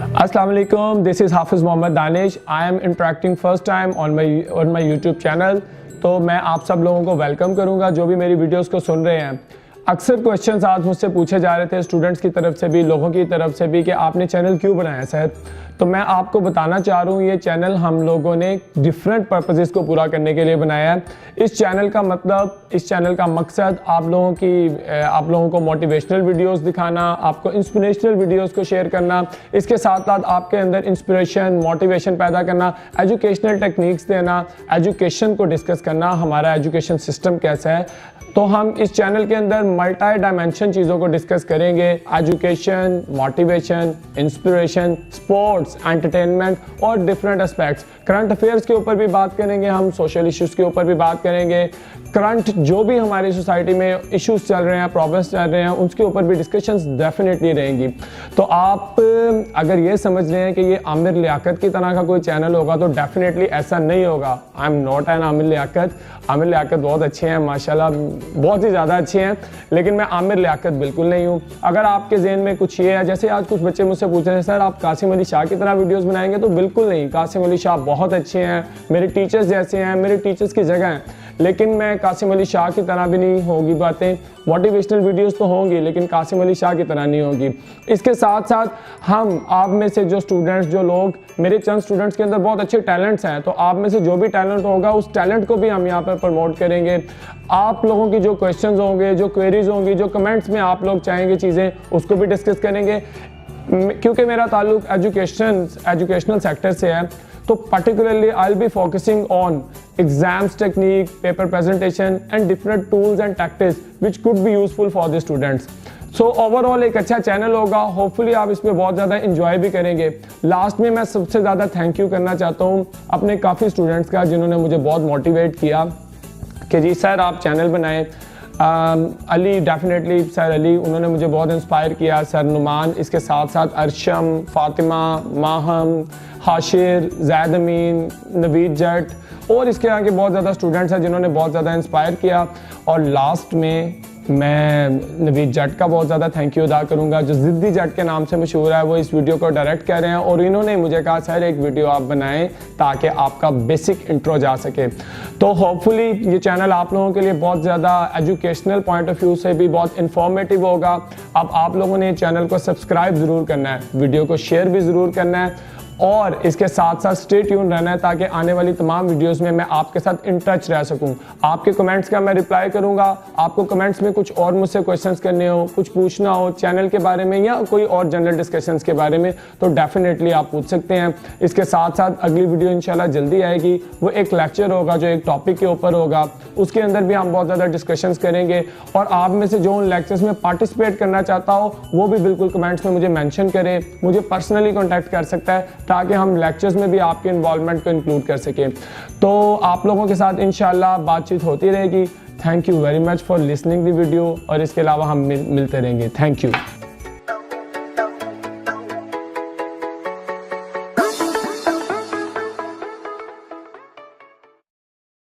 Assalamu alaikum, this is Hafiz Mohammad Danish. I am interacting first time on my YouTube channel. तो मैं आप सब लोगों को वेलकम करूंगा जो भी मेरी वीडियोस को सुन रहे हैं। अक्सर क्वेश्चंस आज मुझसे पूछे जा रहे थे स्टूडेंट्स की तरफ से भी, लोगों की तरफ से भी, कि आपने चैनल क्यों बनाया सर। तो मैं आपको बताना चाह रहा हूँ ये चैनल हम लोगों ने डिफरेंट पर्पसेस को पूरा करने के लिए बनाया है। इस चैनल का मतलब, इस चैनल का मकसद आप लोगों को मोटिवेशनल वीडियोस दिखाना, आपको इंस्पिरेशनल वीडियोस को शेयर करना, इसके साथ साथ आपके अंदर इंस्पिरेशन, मोटिवेशन पैदा करना, एजुकेशनल टेक्निक्स देना, एजुकेशन को डिस्कस करना, हमारा एजुकेशन सिस्टम कैसा है। तो हम इस चैनल के अंदर मल्टी डायमेंशन चीज़ों को डिस्कस करेंगे, education, motivation, inspiration, sports, entertainment और डिफरेंट एस्पेक्ट्स। करंट अफेयर्स के ऊपर भी बात करेंगे, हम सोशल इश्यूज़ के ऊपर भी बात करेंगे, करंट जो भी हमारी सोसाइटी में इश्यूज़ चल रहे हैं, प्रॉब्लम्स चल रहे हैं, उसके ऊपर भी डिस्कशंस डेफिनेटली रहेंगी। तो आप अगर ये समझ रहे हैं कि ये आमिर लियाकत की तरह का कोई चैनल होगा तो डेफिनेटली ऐसा नहीं होगा। I am not an Aamir Liaquat. Aamir Liaquat बहुत अच्छे हैं माशाल्लाह, बहुत ही ज़्यादा अच्छे हैं, लेकिन मैं आमिर लियाकत बिल्कुल नहीं हूँ। अगर आपके जहन में कुछ ये है, जैसे आज कुछ बच्चे मुझसे पूछ रहे हैं सर आप कासिम अली शाह की तरह वीडियोस बनाएंगे, तो बिल्कुल नहीं। कासिम अली शाह बहुत अच्छे हैं, मेरे टीचर्स जैसे हैं, मेरे टीचर्स की जगह हैं, लेकिन मैं कासिम अली शाह की तरह भी नहीं होगी बातें। मोटिवेशनल वीडियोस तो होंगी लेकिन कासिम अली शाह की तरह नहीं होगी। इसके साथ साथ हम आप में से जो स्टूडेंट्स, जो लोग, मेरे चंद स्टूडेंट्स के अंदर बहुत अच्छे टैलेंट्स हैं, तो आप में से जो भी टैलेंट होगा उस टैलेंट को भी हम यहाँ पर प्रमोट करेंगे। आप लोगों की जो क्वेश्चंस होंगे, जो क्वेरीज होंगी, जो कमेंट्स में आप लोग चाहेंगे चीज़ें, उसको भी डिस्कस करेंगे। क्योंकि मेरा ताल्लुक एजुकेशनल सेक्टर से है, तो particularly I'll be focusing on exams technique, paper presentation and different tools and tactics which could be useful for the students. So overall एक अच्छा चैनल होगा, होपफुली आप इसमें बहुत ज़्यादा इंजॉय भी करेंगे। लास्ट में मैं सबसे ज़्यादा थैंक यू करना चाहता हूँ अपने काफ़ी स्टूडेंट्स का जिन्होंने मुझे बहुत मोटिवेट किया कि जी सर आप चैनल बनाएं। अली, डेफिनेटली सर अली, उन्होंने मुझे बहुत इंस्पायर किया। सर नुमान, इसके साथ साथ अरशम, फातिमा, माहम, हाशिर, जैद अमीन, नवीद जट और इसके आगे बहुत ज़्यादा स्टूडेंट्स हैं जिन्होंने बहुत ज़्यादा इंस्पायर किया। और लास्ट में मैं नवीद जट का बहुत ज़्यादा थैंक यू अदा करूँगा, जो ज़िद्दी जट के नाम से मशहूर है। वो इस वीडियो को डायरेक्ट कर रहे हैं और इन्होंने मुझे कहा सर एक वीडियो आप बनाएं ताकि आपका बेसिक इंट्रो जा सके। तो होपफुली ये चैनल आप लोगों के लिए बहुत ज़्यादा एजुकेशनल पॉइंट ऑफ व्यू से भी बहुत इन्फॉर्मेटिव होगा। अब आप लोगों ने चैनल को सब्सक्राइब ज़रूर करना है, वीडियो को शेयर भी ज़रूर करना है और इसके साथ साथ स्टे ट्यून रहना है ताकि आने वाली तमाम वीडियोस में मैं आपके साथ इन टच रह सकूं। आपके कमेंट्स का मैं रिप्लाई करूंगा। आपको कमेंट्स में कुछ और मुझसे क्वेश्चंस करने हो, कुछ पूछना हो चैनल के बारे में या कोई और जनरल डिस्कशंस के बारे में, तो डेफिनेटली आप पूछ सकते हैं। इसके साथ साथ अगली वीडियो इंशाल्लाह जल्दी आएगी। वो एक लेक्चर होगा जो एक टॉपिक के ऊपर होगा, उसके अंदर भी हम बहुत ज़्यादा डिस्कशंस करेंगे। और आप में से जो उन लेक्चर्स में पार्टिसिपेट करना चाहता हो वो भी बिल्कुल कमेंट्स में मुझे मैंशन करे, मुझे पर्सनली कॉन्टैक्ट कर सकता है ताकि हम लेक्चर्स में भी आपके इन्वॉल्वमेंट को इंक्लूड कर सकें। तो आप लोगों के साथ इंशाल्लाह बातचीत होती रहेगी। Thank you very much for listening the video और इसके अलावा हम मिलते रहेंगे। Thank you.